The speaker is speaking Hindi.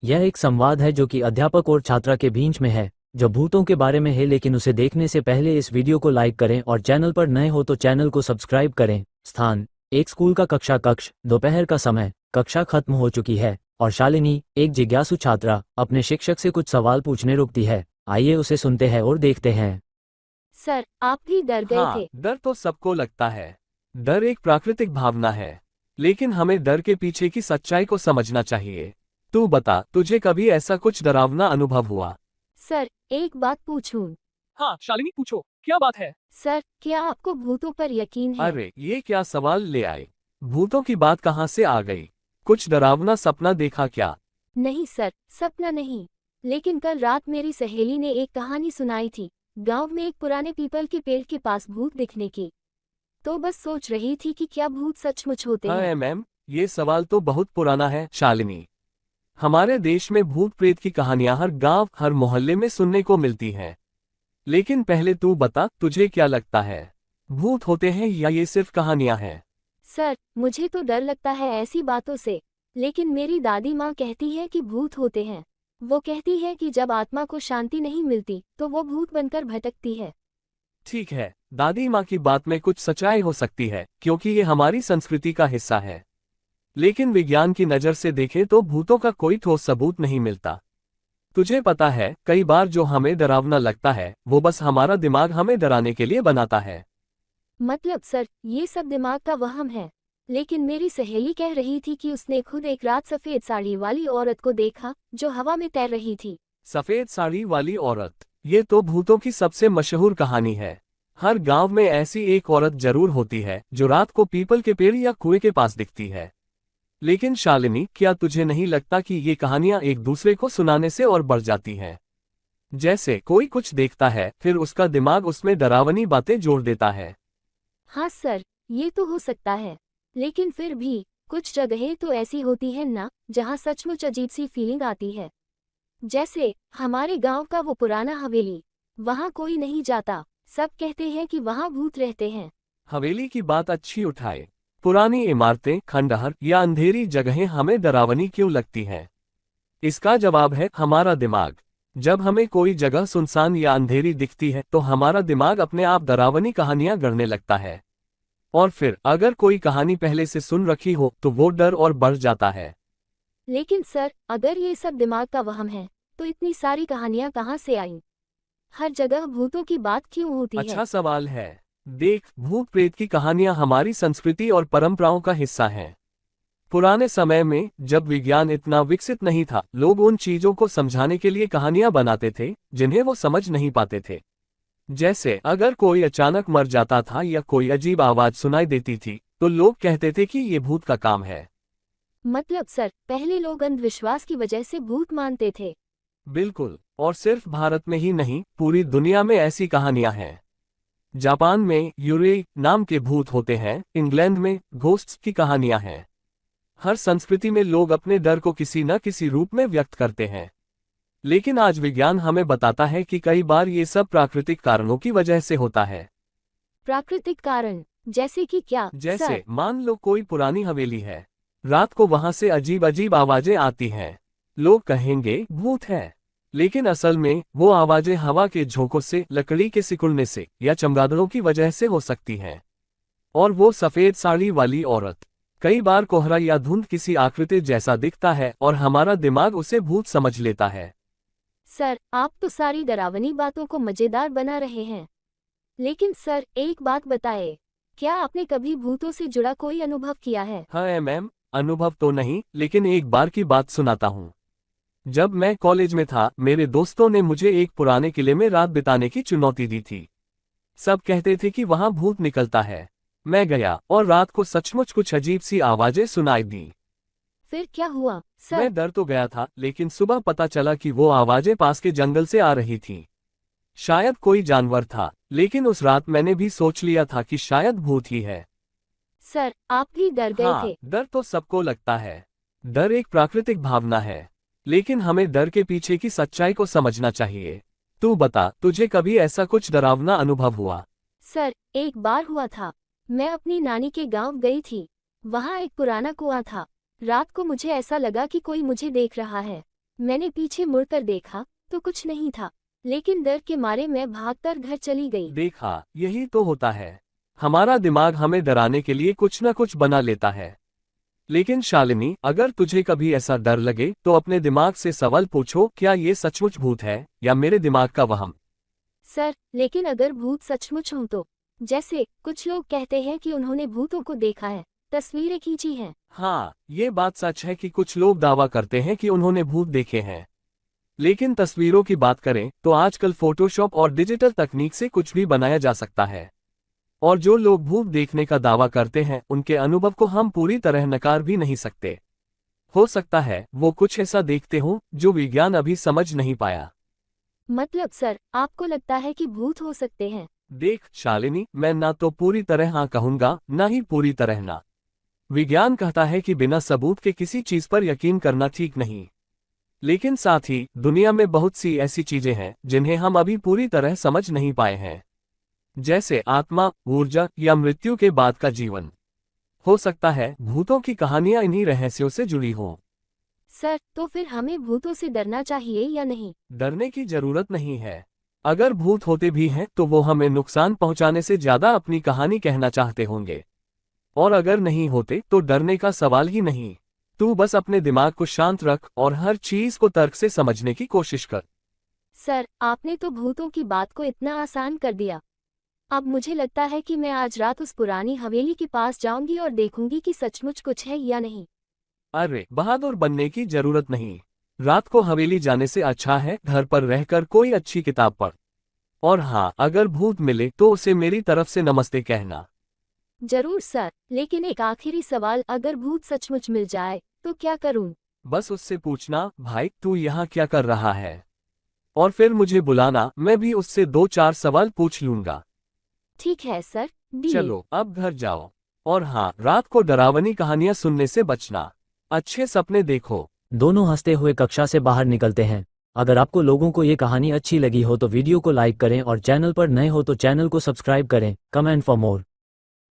यह एक संवाद है जो कि अध्यापक और छात्रा के बीच में है, जो भूतों के बारे में है। लेकिन उसे देखने से पहले इस वीडियो को लाइक करें और चैनल पर नए हो तो चैनल को सब्सक्राइब करें। स्थान एक स्कूल का कक्षा कक्ष, दोपहर का समय, कक्षा खत्म हो चुकी है और शालिनी, एक जिज्ञासु छात्रा, अपने शिक्षक से कुछ सवाल पूछने रुकती है। आइए उसे सुनते हैं और देखते हैं। सर, आप भी डर गए हाँ, थे। डर तो सबको लगता है। डर एक प्राकृतिक भावना है, लेकिन हमें डर के पीछे की सच्चाई को समझना चाहिए। तू बता, तुझे कभी ऐसा कुछ डरावना अनुभव हुआ? सर, एक बात पूछूं? हाँ शालिनी, पूछो, क्या बात है? सर, क्या आपको भूतों पर यकीन है? अरे ये क्या सवाल ले आए? भूतों की बात कहाँ से आ गई? कुछ डरावना सपना देखा क्या? नहीं सर, सपना नहीं। लेकिन कल रात मेरी सहेली ने एक कहानी सुनाई थी, गांव में एक पुराने पीपल के पेड़ के पास भूत दिखने की। तो बस सोच रही थी कि क्या भूत सचमुच होते हाँ हैं। मैम, ये सवाल तो बहुत पुराना है शालिनी। हमारे देश में भूत प्रेत की कहानियां हर गांव, हर मोहल्ले में सुनने को मिलती हैं। लेकिन पहले तू बता, तुझे क्या लगता है? भूत होते हैं या ये सिर्फ कहानियां हैं? सर, मुझे तो डर लगता है ऐसी बातों से, लेकिन मेरी दादी माँ कहती है कि भूत होते हैं। वो कहती है कि जब आत्मा को शांति नहीं मिलती तो वो भूत बनकर भटकती है। ठीक है, दादी माँ की बात में कुछ सच्चाई हो सकती है, क्योंकि ये हमारी संस्कृति का हिस्सा है। लेकिन विज्ञान की नज़र से देखें तो भूतों का कोई ठोस सबूत नहीं मिलता। तुझे पता है, कई बार जो हमें डरावना लगता है वो बस हमारा दिमाग हमें डराने के लिए बनाता है। मतलब सर, ये सब दिमाग का वहम है। लेकिन मेरी सहेली कह रही थी कि उसने खुद एक रात सफेद साड़ी वाली औरत को देखा जो हवा में तैर रही थी। सफेद साड़ी वाली औरत, ये तो भूतों की सबसे मशहूर कहानी है। हर गांव में ऐसी एक औरत जरूर होती है जो रात को पीपल के पेड़ या कुएं के पास दिखती है। लेकिन शालिनी, क्या तुझे नहीं लगता कि ये कहानियां एक दूसरे को सुनाने से और बढ़ जाती हैं? जैसे कोई कुछ देखता है, फिर उसका दिमाग उसमें डरावनी बातें जोड़ देता है। हाँ सर, ये तो हो सकता है। लेकिन फिर भी कुछ जगहें तो ऐसी होती हैं ना, जहाँ सचमुच अजीब सी फीलिंग आती है। जैसे हमारे गांव का वो पुराना हवेली, वहाँ कोई नहीं जाता, सब कहते हैं कि वहाँ भूत रहते हैं। हवेली की बात अच्छी उठाए। पुरानी इमारतें, खंडहर या अंधेरी जगहें हमें डरावनी क्यों लगती हैं? इसका जवाब है हमारा दिमाग। जब हमें कोई जगह सुनसान या अंधेरी दिखती है तो हमारा दिमाग अपने आप डरावनी कहानियां गढ़ने लगता है। और फिर अगर कोई कहानी पहले से सुन रखी हो तो वो डर और बढ़ जाता है। लेकिन सर, अगर ये सब दिमाग का वहम है, तो इतनी सारी कहानियाँ कहाँ से आईं? हर जगह भूतों की बात क्यों होती है? अच्छा सवाल है। देख, भूत प्रेत की कहानियां हमारी संस्कृति और परंपराओं का हिस्सा हैं। पुराने समय में जब विज्ञान इतना विकसित नहीं था, लोग उन चीजों को समझाने के लिए कहानियां बनाते थे जिन्हें वो समझ नहीं पाते थे। जैसे अगर कोई अचानक मर जाता था या कोई अजीब आवाज सुनाई देती थी तो लोग कहते थे कि ये भूत का काम है। मतलब सर, पहले लोग अंधविश्वास की वजह से भूत मानते थे। बिल्कुल, और सिर्फ भारत में ही नहीं, पूरी दुनिया में ऐसी कहानियां हैं। जापान में यूरे नाम के भूत होते हैं, इंग्लैंड में घोस्ट्स की कहानियां हैं। हर संस्कृति में लोग अपने डर को किसी न किसी रूप में व्यक्त करते हैं। लेकिन आज विज्ञान हमें बताता है कि कई बार ये सब प्राकृतिक कारणों की वजह से होता है। प्राकृतिक कारण जैसे कि क्या जैसे सर? मान लो कोई पुरानी हवेली है, रात को वहां से अजीब अजीब आवाजें आती हैं। लोग कहेंगे भूत है, लेकिन असल में वो आवाजें हवा के झोंकों से, लकड़ी के सिकुड़ने से या चमगादड़ों की वजह से हो सकती हैं। और वो सफेद साड़ी वाली औरत, कई बार कोहरा या धुंध किसी आकृति जैसा दिखता है और हमारा दिमाग उसे भूत समझ लेता है। सर, आप तो सारी डरावनी बातों को मजेदार बना रहे हैं। लेकिन सर, एक बात बताए, क्या आपने कभी भूतों से जुड़ा कोई अनुभव किया है? हाँ मैम, अनुभव तो नहीं, लेकिन एक बार की बात सुनाता हूँ। जब मैं कॉलेज में था, मेरे दोस्तों ने मुझे एक पुराने किले में रात बिताने की चुनौती दी थी। सब कहते थे कि वहां भूत निकलता है। मैं गया और रात को सचमुच कुछ अजीब सी आवाजें सुनाई दी। फिर क्या हुआ सर? मैं डर तो गया था, लेकिन सुबह पता चला कि वो आवाजें पास के जंगल से आ रही थीं। शायद कोई जानवर था, लेकिन उस रात मैंने भी सोच लिया था कि शायद भूत ही है। सर, आप भी डर गए हाँ, थे। डर तो सबको लगता है। डर एक प्राकृतिक भावना है, लेकिन हमें डर के पीछे की सच्चाई को समझना चाहिए। तू बता, तुझे कभी ऐसा कुछ डरावना अनुभव हुआ? सर, एक बार हुआ था। मैं अपनी नानी के गांव गई थी। वहां एक पुराना कुआं था। रात को मुझे ऐसा लगा कि कोई मुझे देख रहा है। मैंने पीछे मुड़कर देखा तो कुछ नहीं था, लेकिन डर के मारे मैं भागकर घर चली गई। देखा, यही तो होता है। हमारा दिमाग हमें डराने के लिए कुछ न कुछ बना लेता है। लेकिन शालिनी, अगर तुझे कभी ऐसा डर लगे तो अपने दिमाग से सवाल पूछो, क्या ये सचमुच भूत है या मेरे दिमाग का वहम। सर, लेकिन अगर भूत सचमुच हों तो? जैसे कुछ लोग कहते हैं कि उन्होंने भूतों को देखा है, तस्वीरें खींची हैं। हाँ, ये बात सच है कि कुछ लोग दावा करते हैं कि उन्होंने भूत देखे हैं। लेकिन तस्वीरों की बात करें तो आजकल फोटोशॉप और डिजिटल तकनीक से कुछ भी बनाया जा सकता है। और जो लोग भूत देखने का दावा करते हैं, उनके अनुभव को हम पूरी तरह नकार भी नहीं सकते। हो सकता है वो कुछ ऐसा देखते हों जो विज्ञान अभी समझ नहीं पाया। मतलब सर, आपको लगता है कि भूत हो सकते हैं? देख शालिनी, मैं ना तो पूरी तरह हाँ कहूंगा, ना ही पूरी तरह ना। विज्ञान कहता है कि बिना सबूत के किसी चीज पर यकीन करना ठीक नहीं। लेकिन साथ ही दुनिया में बहुत सी ऐसी चीजें हैं जिन्हें हम अभी पूरी तरह समझ नहीं पाए हैं, जैसे आत्मा, ऊर्जा या मृत्यु के बाद का जीवन। हो सकता है भूतों की कहानियां इन्हीं रहस्यों से जुड़ी हों। सर, तो फिर हमें भूतों से डरना चाहिए या नहीं? डरने की जरूरत नहीं है। अगर भूत होते भी हैं तो वो हमें नुकसान पहुंचाने से ज्यादा अपनी कहानी कहना चाहते होंगे। और अगर नहीं होते तो डरने का सवाल ही नहीं। तू बस अपने दिमाग को शांत रख और हर चीज को तर्क से समझने की कोशिश कर। सर, आपने तो भूतों की बात को इतना आसान कर दिया। अब मुझे लगता है कि मैं आज रात उस पुरानी हवेली के पास जाऊंगी और देखूंगी कि सचमुच कुछ है या नहीं। अरे, बहादुर बनने की जरूरत नहीं। रात को हवेली जाने से अच्छा है घर पर रहकर कोई अच्छी किताब पढ़। और हाँ, अगर भूत मिले तो उसे मेरी तरफ से नमस्ते कहना। जरूर सर, लेकिन एक आखिरी सवाल, अगर भूत सचमुच मिल जाए तो क्या करूं? बस उससे पूछना, भाई तू यहाँ क्या कर रहा है, और फिर मुझे बुलाना, मैं भी उससे 2-4 सवाल पूछ लूंगा। ठीक है सर, डील। चलो अब घर जाओ। और हाँ, रात को डरावनी कहानियां सुनने से बचना। अच्छे सपने देखो। दोनों हंसते हुए कक्षा से बाहर निकलते हैं। अगर आपको लोगों को ये कहानी अच्छी लगी हो तो वीडियो को लाइक करें और चैनल पर नए हो तो चैनल को सब्सक्राइब करें। Comment for more.